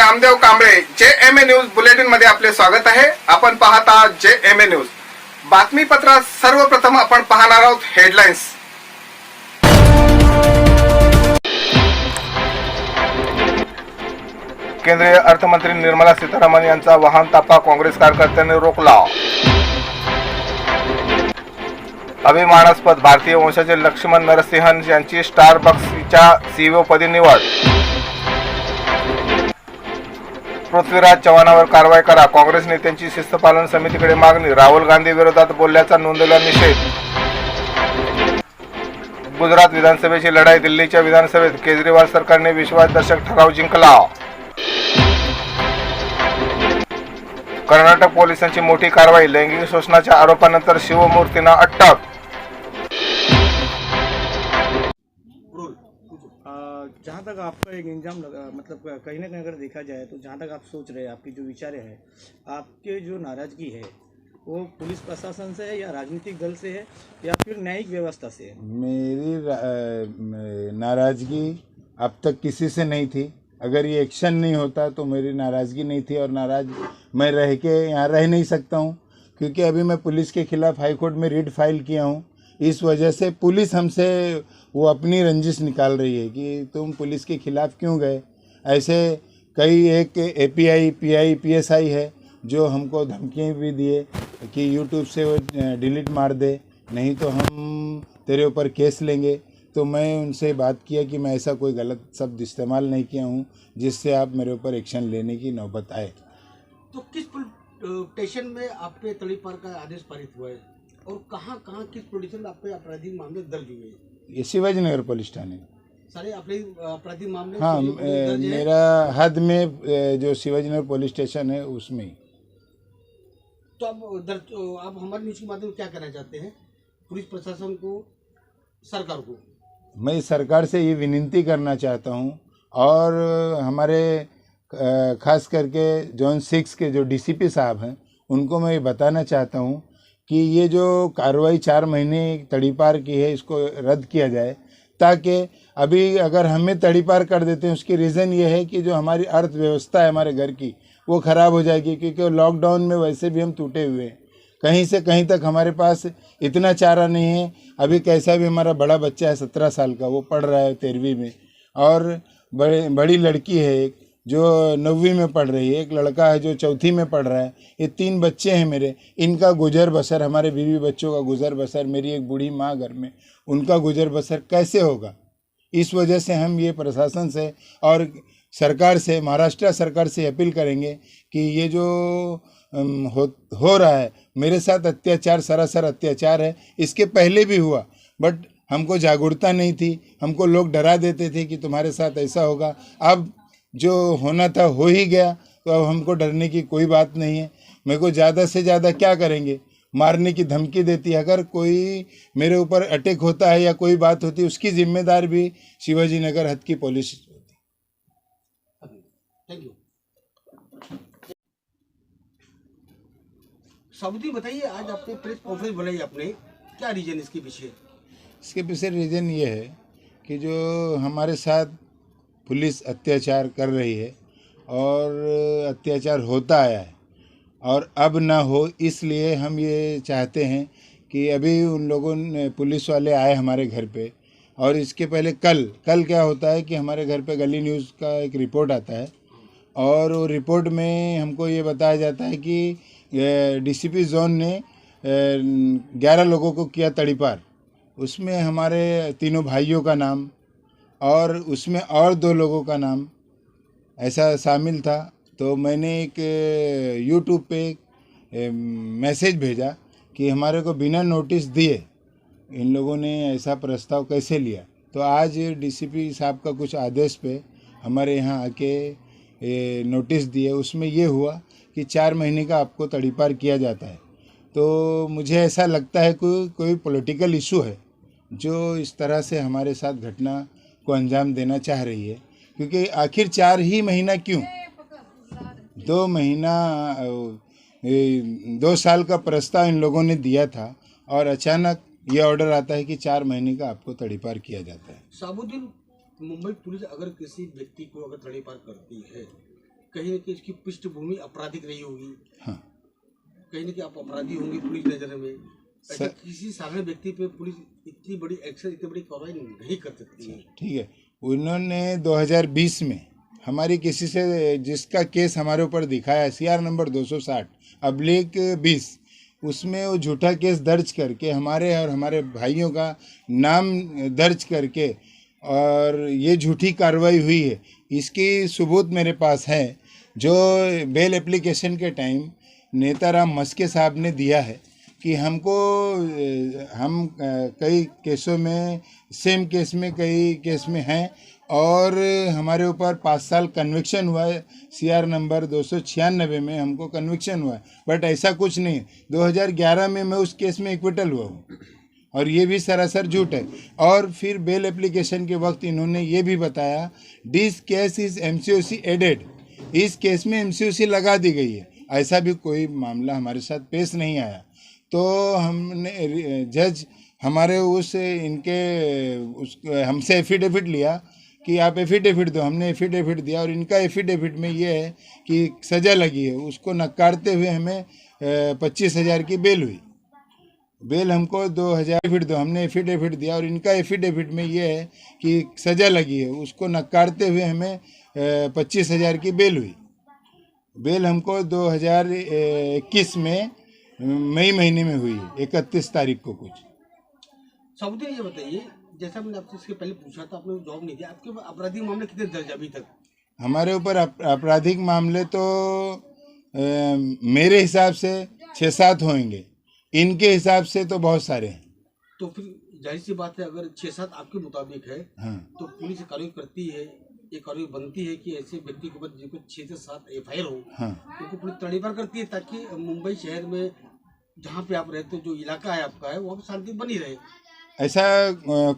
Namdev Kamble, JMA news bulletin मध्ये आपले स्वागत आहे। आपण पाहत आहात JMA न्यूज। बातमीपत्रात सर्वप्रथम आपण पाहणार आहोत हेडलाईन्स। केंद्रीय अर्थमंत्री निर्मला सीतारामन यांचा वाहन ताफा काँग्रेस कार्यकर्त्यांनी रोखला। अभिमानास्पद भारतीय वंशाचे लक्ष्मण नरसिंहन यांची स्टारबक्सच्या CEO पदी निवड। पृथ्वीराज चव्हाणांवर कारवाई करा, काँग्रेस नेत्यांची शिस्तपालन समितीकडे मागणी। राहुल गांधी विरोधात बोलल्याचा नोंदवला निषेध। गुजरात विधानसभेची लढाई, दिल्लीच्या विधानसभेत केजरीवाल सरकारने विश्वासदर्शक ठराव जिंकला। कर्नाटक पोलिसांची मोठी कारवाई, लैंगिक शोषणाच्या आरोपानंतर शिवमूर्तींना अटक। जहाँ तक आपका एक इंजाम लगा, मतलब कहीं ना कहीं अगर देखा जाए तो जहाँ तक आप सोच रहे हैं, आपकी जो विचार है, आपके जो नाराज़गी है वो पुलिस प्रशासन से है या राजनीतिक दल से है या फिर न्यायिक व्यवस्था से है? मेरी नाराज़गी अब तक किसी से नहीं थी। अगर ये एक्शन नहीं होता तो मेरी नाराज़गी नहीं थी, और नाराज़ मैं रह के यहाँ रह नहीं सकता हूँ, क्योंकि अभी मैं पुलिस के खिलाफ़ हाई कोर्ट में रिट फाइल किया हूँ। इस वजह से पुलिस हमसे वो अपनी रंजिश निकाल रही है कि तुम पुलिस के खिलाफ़ क्यों गए। ऐसे कई एक API PI PSI है जो हमको धमकियाँ भी दिए कि YouTube से वो डिलीट मार दे, नहीं तो हम तेरे ऊपर केस लेंगे। तो मैं उनसे बात किया कि मैं ऐसा कोई गलत शब्द इस्तेमाल नहीं किया हूँ जिससे आप मेरे ऊपर एक्शन लेने की नौबत आए। तो किस स्टेशन में आप पे तड़ीपार का आदेश पारित हुआ है और कहाँ किस स्टेशन में आप पे आपराधिक मामले दर्ज हुए हैं? ये शिवाजी नगर पुलिस थाने सारे आपराधिक मामले हाँ, दर्ज है? मेरा हद में जो शिवाजी नगर पुलिस स्टेशन है उसमें। तो आप हमारे न्यूज़ के माध्यम से क्या कहना चाहते हैं पुलिस प्रशासन को, सरकार को? मैं सरकार से ये विनती करना चाहता हूँ, और हमारे खास करके जोन 6 के जो DCP साहब हैं उनको मैं ये बताना चाहता हूँ कि ये जो कार्रवाई 4 महीने तड़ीपार की है इसको रद्द किया जाए, ताकि अभी अगर हमें तड़ीपार कर देते हैं उसकी रीज़न ये है कि जो हमारी अर्थव्यवस्था है हमारे घर की वो ख़राब हो जाएगी, क्योंकि लॉकडाउन में वैसे भी हम टूटे हुए हैं। कहीं से कहीं तक हमारे पास इतना चारा नहीं है। अभी कैसा भी हमारा बड़ा बच्चा है 17 साल का, वो पढ़ रहा है 13वीं में, और बड़ी लड़की है एक जो 9वीं में पढ़ रही है, एक लड़का है जो 4थी में पढ़ रहा है। ये 3 बच्चे हैं मेरे, इनका गुजर बसर, हमारे बीवी बच्चों का गुजर बसर, मेरी एक बूढ़ी माँ घर में, उनका गुजर बसर कैसे होगा। इस वजह से हम ये प्रशासन से और सरकार से, महाराष्ट्र सरकार से अपील करेंगे कि ये जो हो रहा है मेरे साथ अत्याचार, सरासर अत्याचार है। इसके पहले भी हुआ, बट हमको जागरूकता नहीं थी, हमको लोग डरा देते थे कि तुम्हारे साथ ऐसा होगा। अब जो होना था हो ही गया, तो अब हमको डरने की कोई बात नहीं है। मेरे को ज़्यादा से ज़्यादा क्या करेंगे, मारने की धमकी देती है। अगर कोई मेरे ऊपर अटैक होता है या कोई बात होती है उसकी जिम्मेदार भी शिवाजी नगर हद की पुलिस होती। Thank you. साबुद्दीन, बताइए, आज आपने प्रेस कॉन्फ्रेंस बुलाई, आपने क्या रीजन इसके पीछे? इसके पीछे रीज़न ये है कि जो हमारे साथ पुलिस अत्याचार कर रही है और अत्याचार होता आया है और अब ना हो, इसलिए हम ये चाहते हैं कि अभी उन लोगों ने, पुलिस वाले आए हमारे घर पे, और इसके पहले कल क्या होता है कि हमारे घर पे गली न्यूज़ का एक रिपोर्ट आता है, और वो रिपोर्ट में हमको ये बताया जाता है कि DCP जोन ने 11 लोगों को किया तड़ीपार। उसमें हमारे 3 भाइयों का नाम और उसमें और 2 लोगों का नाम ऐसा शामिल था। तो मैंने एक YouTube पे एक मैसेज भेजा कि हमारे को बिना नोटिस दिए इन लोगों ने ऐसा प्रस्ताव कैसे लिया। तो आज DCP साहब का कुछ आदेश पे हमारे यहाँ आके नोटिस दिए। उसमें ये हुआ कि 4 महीने का आपको तड़ीपार किया जाता है। तो मुझे ऐसा लगता है कोई पॉलिटिकल इशू है जो इस तरह से हमारे साथ घटना को अंजाम देना चाह रही है, क्योंकि आखिर 4 ही महीना क्यों, 2 महीना 2 साल का प्रस्ताव इन लोगों ने दिया था, और अचानक ये ऑर्डर आता है कि 4 महीने का आपको तड़ीपार किया जाता है। साबुद्दीन, मुंबई पुलिस अगर किसी व्यक्ति को अगर तड़ीपार करती है कहीं न कहीं इसकी पृष्ठभूमि आपराधिक रही होगी। हाँ। कहीं न कहीं आप अपराधी होंगे पुलिस नजर में। ऐसा किसी साधारण व्यक्ति पे पुलिस इतनी बड़ी एक्शन, इतनी बड़ी कार्रवाई नहीं कर सकती है। ठीक है, उन्होंने 2020 में हमारी किसी से जिसका केस हमारे ऊपर दिखाया CR नंबर 260/20, उसमें वो झूठा केस दर्ज करके हमारे और हमारे भाइयों का नाम दर्ज करके और ये झूठी कार्रवाई हुई है, इसकी सबूत मेरे पास है, जो बेल एप्लीकेशन के टाइम नेताराम मस्के साहब ने दिया है कि हमको हम कई केसों में, सेम केस में, कई केस में हैं और हमारे ऊपर 5 साल कन्विक्शन हुआ है। CR नंबर 296 में हमको कन्विक्शन हुआ है, बट ऐसा कुछ नहीं है। 2011 में मैं उस केस में एक्विटल हुआ हूँ और ये भी सरासर झूठ है। और फिर बेल एप्लीकेशन के वक्त इन्होंने ये भी बताया, this case is MCOC added, इस केस में MCOC लगा दी गई है। ऐसा भी कोई मामला हमारे साथ पेश नहीं आया। तो हमने जज हमारे हमसे एफिडेविट लिया कि आप एफिडेविट दो। हमने एफिडेविट दिया और इनका एफिडेविट में ये है कि सज़ा लगी है। उसको नकारते हुए हमें 25,000 की बेल हुई। बेल हमको 2,000 फीट दो। हमने एफिडेविट दिया और इनका एफिडेविट में ये है कि सज़ा लगी है। उसको नकारते हुए हमें 25,000 की बेल हुई। बेल हमको 2021 में मई महीने में हुई, 31 तारीख को कुछ। साबुद्दीन, ये बताइए, जैसा मैंने आपसे इसके पहले पूछा था, आपने जवाब नहीं दिया, आपके ऊपर आपराधिक मामले कितने दर्ज अभी तक? हमारे ऊपर आपराधिक मामले तो मेरे हिसाब से 6-7 होंगे, इनके हिसाब से तो बहुत सारे हैं। तो फिर जाहिर सी बात है, अगर 6-7 आपके मुताबिक है, हाँ। तो पुलिस कार्रवाई करती है, ये कार्रवाई बनती है कि ऐसे व्यक्ति के ऊपर जिनको 6 से 7 FIR हो, हाँ। उनको पुलिस तड़ीपार करती है ताकि मुंबई शहर में जहाँ पे आप रहते हो, जो इलाका है आपका है, वहाँ पे शांति बनी रहे। ऐसा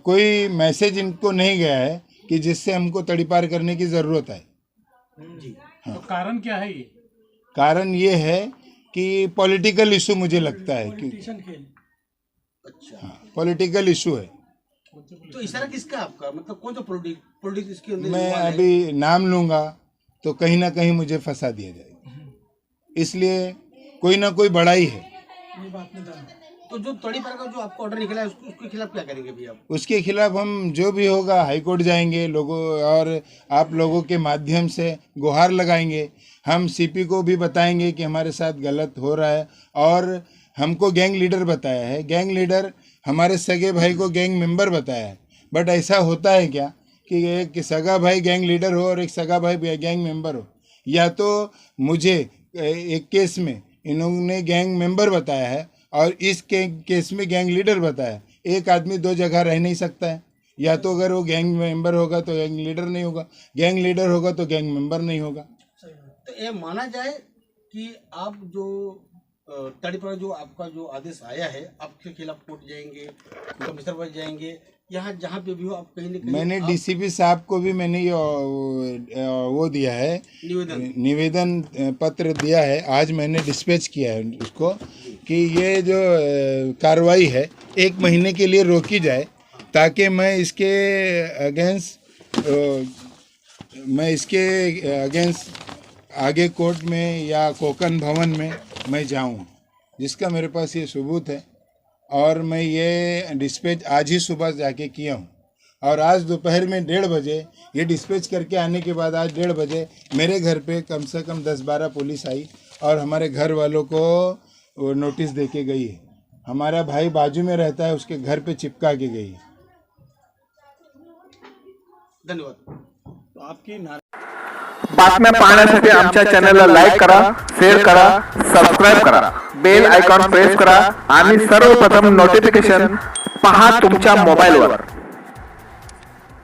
कोई मैसेज इनको नहीं गया है कि जिससे हमको तड़ीपार करने की ज़रूरत है। जी। हाँ। तो कारण क्या है ये? कारण ये है कि पॉलिटिकल इशू मुझे लगता है कि अच्छा, हाँ, पॉलिटिकल इशू है। तो इशारा किसका आपका, मतलब कौन सा पॉलिटिक्स इसके अंदर मैं involved है? अभी नाम लूँगा तो कहीं ना कहीं मुझे फंसा दिया जाएगा, इसलिए कोई ना कोई बड़ा ही है। तो जो तड़ीपार का जो आपको ऑर्डर निकला है, उसके खिलाफ क्या करेंगे भैया आप? उसके खिलाफ हम जो भी होगा हाई कोर्ट जाएंगे लोगों, और आप लोगों के माध्यम से गुहार लगाएंगे। हम CP को भी बताएंगे कि हमारे साथ गलत हो रहा है। और हमको गैंग लीडर बताया है, गैंग लीडर हमारे सगे भाई को गैंग मेंबर बताया है। बट ऐसा होता है क्या कि एक सगा भाई गैंग लीडर हो और एक सगा भाई गैंग मेंबर हो? या तो मुझे एक केस में इन्होंने गैंग मेंबर बताया है और इस केस में गैंग लीडर बताया। एक आदमी 2 जगह रह नहीं सकता है। या तो अगर वो गैंग मेंबर होगा तो गैंग लीडर नहीं होगा, गैंग लीडर होगा तो गैंग मेंबर नहीं होगा। तो ये माना जाए कि आप जो तड़ीपार जो आपका जो आदेश आया है, आपके खिलाफ कोर्ट जाएंगे, कमिश्नर पास जाएंगे, यहाँ जहाँ पे भी हो आप कहीं न कहीं मैंने DCP साहब को भी मैंने ये वो दिया है, निवेदन पत्र दिया है। आज मैंने डिस्पैच किया है उसको कि ये जो कार्रवाई है 1 महीने के लिए रोकी जाए, ताकि मैं इसके अगेंस्ट आगे कोर्ट में या कोकन भवन में मैं जाऊं, जिसका मेरे पास ये सबूत है। और मैं ये डिस्पैच आज ही सुबह जाके किया हूँ। और आज दोपहर में 1:30 बजे ये डिस्पैच करके आने के बाद आज 1:30 बजे मेरे घर पे कम से कम 10-12 पुलिस आई और हमारे घर वालों को नोटिस दे के गई है। हमारा भाई बाजू में रहता है, उसके घर पे चिपका के गई है। धन्यवाद। तो आपकी बातम्या पाहण्यासाठी आमच्या चॅनलला लाईक करा, शेअर करा, सबस्क्राईब करा, बेल आयकॉन प्रेस करा आणि सर्वप्रथम नोटिफिकेशन पहा तुमच्या मोबाईलवर।